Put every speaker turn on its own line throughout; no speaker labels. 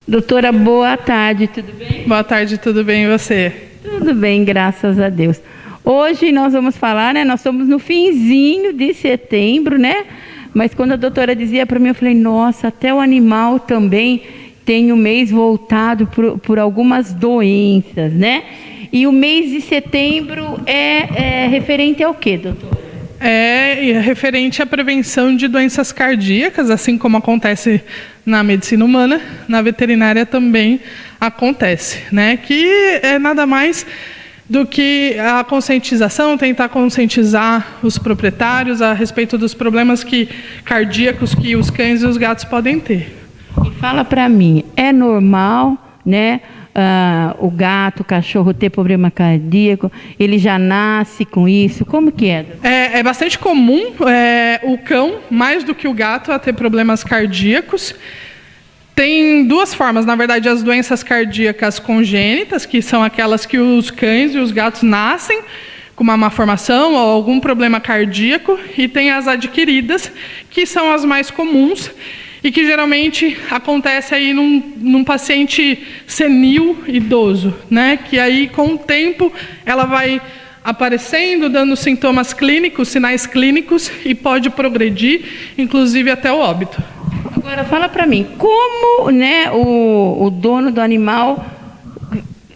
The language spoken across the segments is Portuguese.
Doutora, boa tarde, tudo bem?
Boa tarde, tudo bem e você?
Tudo bem, graças a Deus. Hoje nós vamos falar, né? Nós estamos no finzinho de setembro, né? Mas quando a doutora dizia para mim, eu falei, nossa, até o animal também tem o mês voltado por algumas doenças, né? E o mês de setembro é referente ao quê, doutora?
É referente à prevenção de doenças cardíacas, assim como acontece na medicina humana, na veterinária também acontece, né? Que é nada mais do que a conscientização, tentar conscientizar os proprietários a respeito dos problemas cardíacos que os cães e os gatos podem ter.
E fala para mim, é normal, né? O gato, o cachorro ter problema cardíaco, ele já nasce com isso? Como que é?
É bastante comum o cão, mais do que o gato, a ter problemas cardíacos. Tem duas formas, na verdade, as doenças cardíacas congênitas, que são aquelas que os cães e os gatos nascem com uma malformação ou algum problema cardíaco, e tem as adquiridas, que são as mais comuns, e que geralmente acontece aí num paciente senil, idoso, né? Que aí com o tempo ela vai aparecendo, dando sintomas clínicos, sinais clínicos, e pode progredir, inclusive até o óbito.
Agora fala para mim, como, né, o dono do animal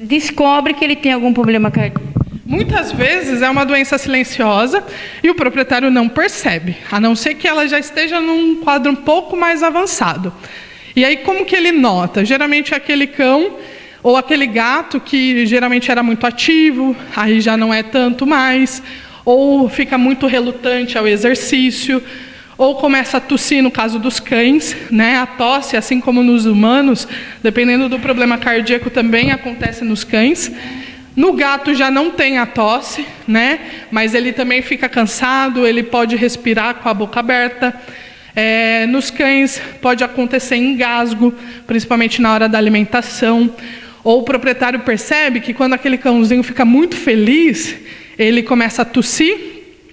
descobre que ele tem algum problema cardíaco?
Muitas vezes é uma doença silenciosa e o proprietário não percebe, a não ser que ela já esteja num quadro um pouco mais avançado. E aí como que ele nota? Geralmente é aquele cão ou aquele gato que geralmente era muito ativo, aí já não é tanto mais, ou fica muito relutante ao exercício, ou começa a tossir no caso dos cães, né? A tosse, assim como nos humanos, dependendo do problema cardíaco, também acontece nos cães. No gato já não tem a tosse, né? Mas ele também fica cansado, ele pode respirar com a boca aberta. Nos cães pode acontecer engasgo, principalmente na hora da alimentação. Ou o proprietário percebe que quando aquele cãozinho fica muito feliz, ele começa a tossir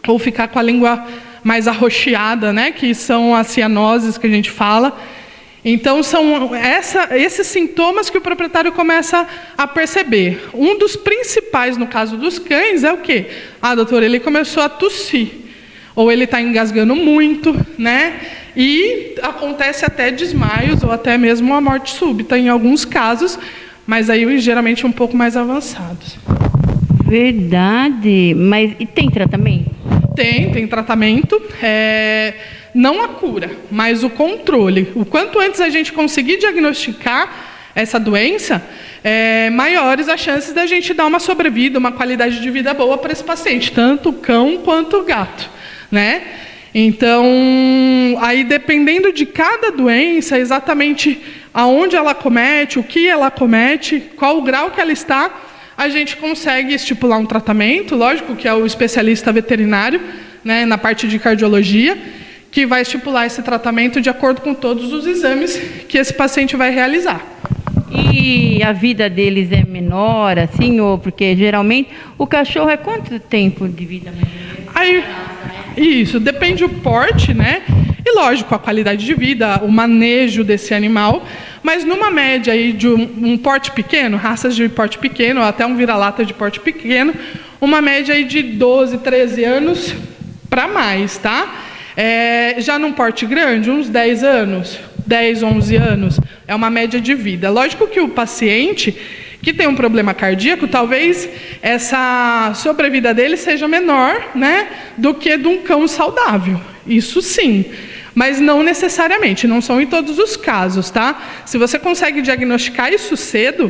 ou ficar com a língua mais arroxeada, né? Que são as cianoses que a gente fala. Então, são esses sintomas que o proprietário começa a perceber. Um dos principais, no caso dos cães, é o quê? Doutor, ele começou a tossir. Ou ele está engasgando muito, né? E acontece até desmaios ou até mesmo a morte súbita em alguns casos, mas aí geralmente um pouco mais avançados.
Verdade. Mas e tem tratamento?
Tem tratamento. Não a cura, mas o controle. O quanto antes a gente conseguir diagnosticar essa doença, maiores as chances da gente dar uma sobrevida, uma qualidade de vida boa para esse paciente, tanto o cão quanto o gato, né? Então, aí dependendo de cada doença, exatamente aonde ela comete, o que ela comete, qual o grau que ela está, a gente consegue estipular um tratamento, lógico que é o especialista veterinário, né, na parte de cardiologia, que vai estipular esse tratamento de acordo com todos os exames que esse paciente vai realizar.
E a vida deles é menor, assim, ou porque geralmente o cachorro é quanto tempo de vida?
Aí, isso, depende do porte, né? E lógico, a qualidade de vida, o manejo desse animal, mas numa média aí de um porte pequeno, raças de porte pequeno, ou até um vira-lata de porte pequeno, uma média aí de 12, 13 anos para mais, tá? Já num porte grande, uns 10 anos, 10, 11 anos, é uma média de vida. Lógico que o paciente que tem um problema cardíaco, talvez essa sobrevida dele seja menor, né, do que de um cão saudável. Isso sim, mas não necessariamente, não são em todos os casos, tá? Se você consegue diagnosticar isso cedo,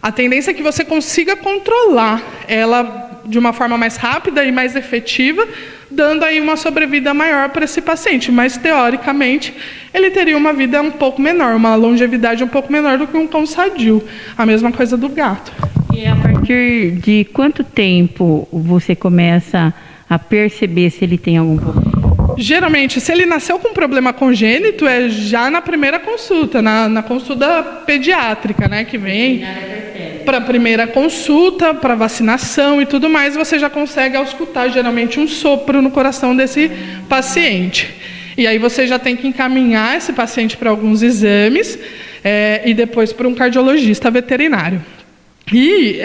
a tendência é que você consiga controlar ela de uma forma mais rápida e mais efetiva, dando aí uma sobrevida maior para esse paciente. Mas, teoricamente, ele teria uma vida um pouco menor, uma longevidade um pouco menor do que um cão sadio. A mesma coisa do gato.
E a partir de quanto tempo você começa a perceber se ele tem algum problema?
Geralmente, se ele nasceu com um problema congênito, é já na primeira consulta, na consulta pediátrica, né, que vem para a primeira consulta, para vacinação e tudo mais, você já consegue auscultar geralmente um sopro no coração desse paciente. E aí você já tem que encaminhar esse paciente para alguns exames, e depois para um cardiologista veterinário. E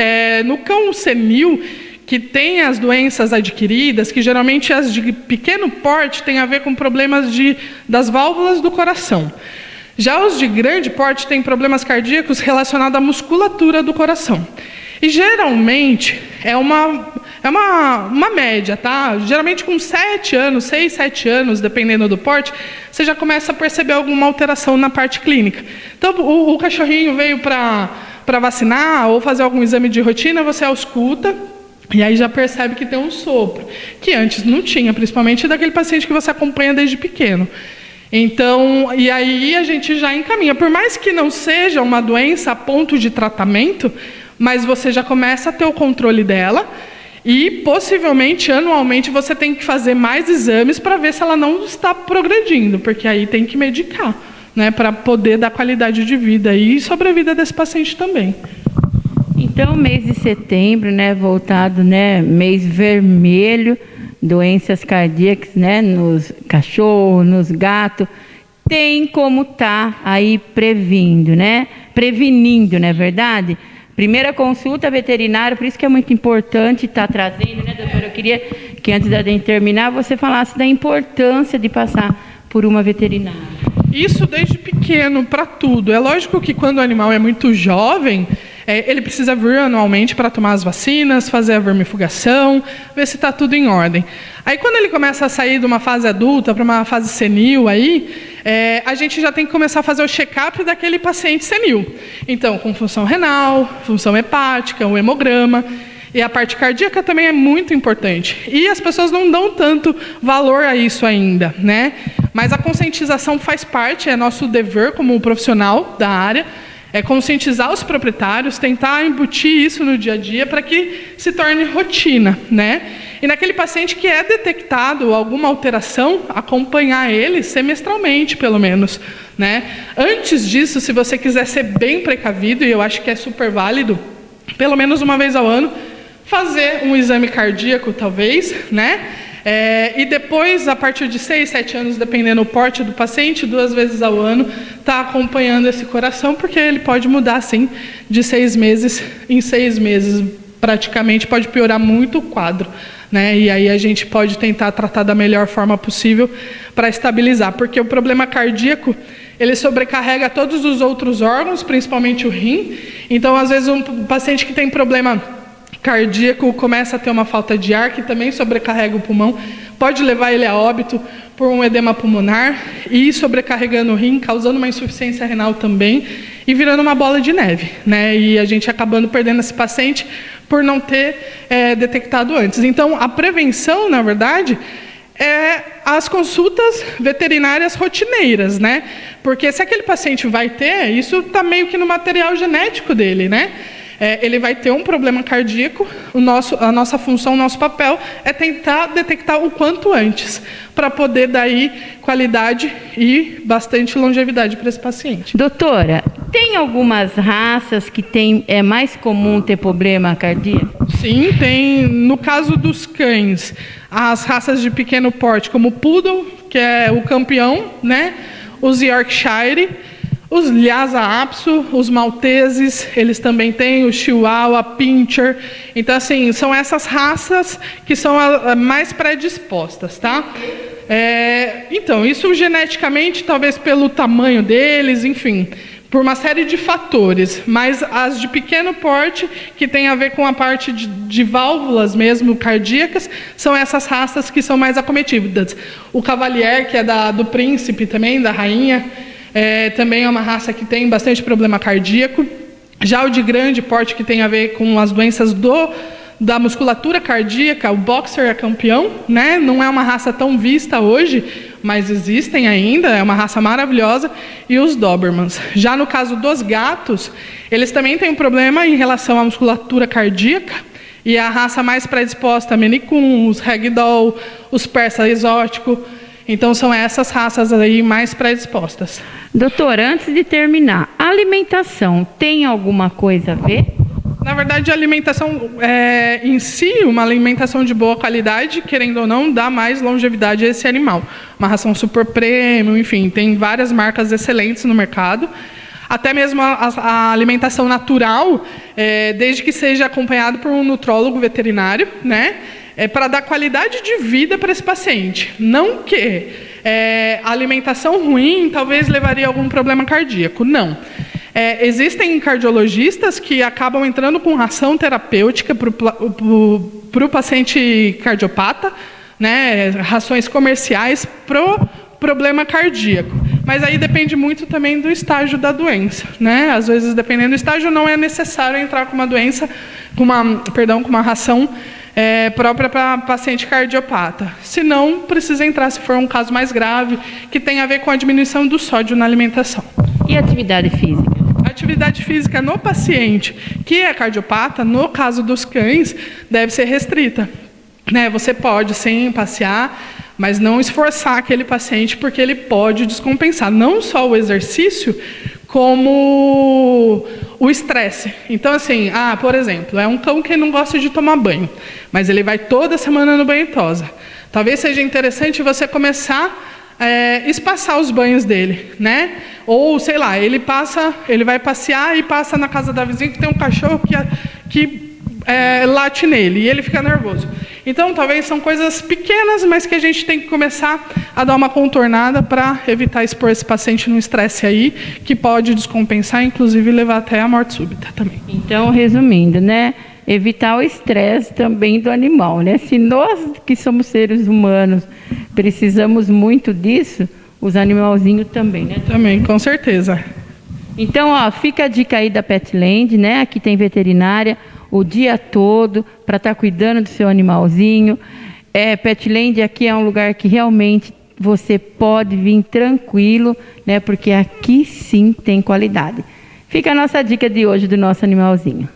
no cão senil, que tem as doenças adquiridas, que geralmente as de pequeno porte têm a ver com problemas das válvulas do coração. Já os de grande porte têm problemas cardíacos relacionados à musculatura do coração. E geralmente é uma média, tá? Geralmente com 7 anos, 6, 7 anos, dependendo do porte, você já começa a perceber alguma alteração na parte clínica. Então, o cachorrinho veio para vacinar ou fazer algum exame de rotina, você ausculta, e aí já percebe que tem um sopro, que antes não tinha, principalmente daquele paciente que você acompanha desde pequeno. Então, e aí a gente já encaminha. Por mais que não seja uma doença a ponto de tratamento, mas você já começa a ter o controle dela e, possivelmente, anualmente, você tem que fazer mais exames para ver se ela não está progredindo, porque aí tem que medicar, né, para poder dar qualidade de vida e sobrevida desse paciente também.
Então, mês de setembro, né, voltado, né, mês vermelho, doenças cardíacas, né, nos cachorros, nos gatos, tem como tá aí prevenindo, não é verdade? Primeira consulta veterinária, por isso que é muito importante estar trazendo, né, doutora? Eu queria que antes da gente terminar, você falasse da importância de passar por uma veterinária.
Isso desde pequeno, para tudo. É lógico que quando o animal é muito jovem, ele precisa vir anualmente para tomar as vacinas, fazer a vermifugação, ver se está tudo em ordem. Aí, quando ele começa a sair de uma fase adulta para uma fase senil, a gente já tem que começar a fazer o check-up daquele paciente senil. Então, com função renal, função hepática, o hemograma. E a parte cardíaca também é muito importante. E as pessoas não dão tanto valor a isso ainda, né? Mas a conscientização faz parte, é nosso dever como profissional da área, é conscientizar os proprietários, tentar embutir isso no dia a dia para que se torne rotina, né? E naquele paciente que é detectado alguma alteração, acompanhar ele semestralmente, pelo menos, né? Antes disso, se você quiser ser bem precavido, e eu acho que é super válido, pelo menos uma vez ao ano, fazer um exame cardíaco, talvez, né? E depois, a partir de 6, 7 anos, dependendo do porte do paciente, 2 vezes ao ano, está acompanhando esse coração, porque ele pode mudar, sim, de 6 meses em 6 meses. Praticamente pode piorar muito o quadro, né? E aí a gente pode tentar tratar da melhor forma possível para estabilizar, porque o problema cardíaco, ele sobrecarrega todos os outros órgãos, principalmente o rim. Então, às vezes, um paciente que tem problema cardíaco começa a ter uma falta de ar, que também sobrecarrega o pulmão, pode levar ele a óbito por um edema pulmonar e sobrecarregando o rim, causando uma insuficiência renal também e virando uma bola de neve, né? E a gente acabando perdendo esse paciente por não ter detectado antes. Então, a prevenção, na verdade, é as consultas veterinárias rotineiras, né? Porque se aquele paciente vai ter, isso está meio que no material genético dele, né? Ele vai ter um problema cardíaco, a nossa função, o nosso papel é tentar detectar o quanto antes, para poder dar aí qualidade e bastante longevidade para esse paciente.
Doutora, tem algumas raças que é mais comum ter problema cardíaco?
Sim, tem. No caso dos cães, as raças de pequeno porte, como o Poodle, que é o campeão, né? Os Yorkshire, os Lhasa Apso, os Malteses, eles também têm o Chihuahua, Pinscher. Então, assim, são essas raças que são mais predispostas, tá? Então, isso geneticamente, talvez pelo tamanho deles, enfim, por uma série de fatores. Mas as de pequeno porte, que tem a ver com a parte de válvulas mesmo, cardíacas, são essas raças que são mais acometidas. O Cavalier, que é do príncipe também, da rainha, também é uma raça que tem bastante problema cardíaco. Já o de grande porte, que tem a ver com as doenças da musculatura cardíaca, o Boxer é campeão, né? Não é uma raça tão vista hoje, mas existem ainda, é uma raça maravilhosa, e os Dobermans. Já no caso dos gatos, eles também têm um problema em relação à musculatura cardíaca, e a raça mais predisposta, a Maine Coon, os Ragdoll, os Persa exótico. Então, são essas raças aí mais predispostas.
Doutora, antes de terminar, a alimentação tem alguma coisa a ver?
Na verdade, a alimentação em si, uma alimentação de boa qualidade, querendo ou não, dá mais longevidade a esse animal. Uma ração super premium, enfim, tem várias marcas excelentes no mercado. até mesmo a alimentação natural, desde que seja acompanhado por um nutrólogo veterinário, né? Para dar qualidade de vida para esse paciente. Não que a alimentação ruim talvez levaria a algum problema cardíaco, não. Existem cardiologistas que acabam entrando com ração terapêutica para o paciente cardiopata, né? Rações comerciais para o problema cardíaco. Mas aí depende muito também do estágio da doença, né? Às vezes, dependendo do estágio, não é necessário entrar com com uma ração própria para paciente cardiopata. Se não, precisa entrar se for um caso mais grave, que tem a ver com a diminuição do sódio na alimentação.
E atividade física?
Atividade física no paciente que é cardiopata, no caso dos cães, deve ser restrita, né? Você pode sim passear, mas não esforçar aquele paciente, porque ele pode descompensar não só o exercício, como o estresse. Então, assim, por exemplo, é um cão que não gosta de tomar banho, mas ele vai toda semana no banho e tosa. Talvez seja interessante você começar espaçar os banhos dele, né? Ou, sei lá, ele vai passear e passa na casa da vizinha que tem um cachorro que late nele e ele fica nervoso. Então, talvez são coisas pequenas, mas que a gente tem que começar a dar uma contornada para evitar expor esse paciente num estresse aí, que pode descompensar, inclusive levar até a morte súbita também.
Então, resumindo, né? Evitar o estresse também do animal, né? Se nós que somos seres humanos precisamos muito disso, os animalzinhos também, né?
Também, com certeza.
Então, fica a dica aí da Petland, né? Aqui tem veterinária o dia todo para estar cuidando do seu animalzinho. Petland aqui é um lugar que realmente você pode vir tranquilo, né? Porque aqui sim tem qualidade. Fica a nossa dica de hoje do nosso animalzinho.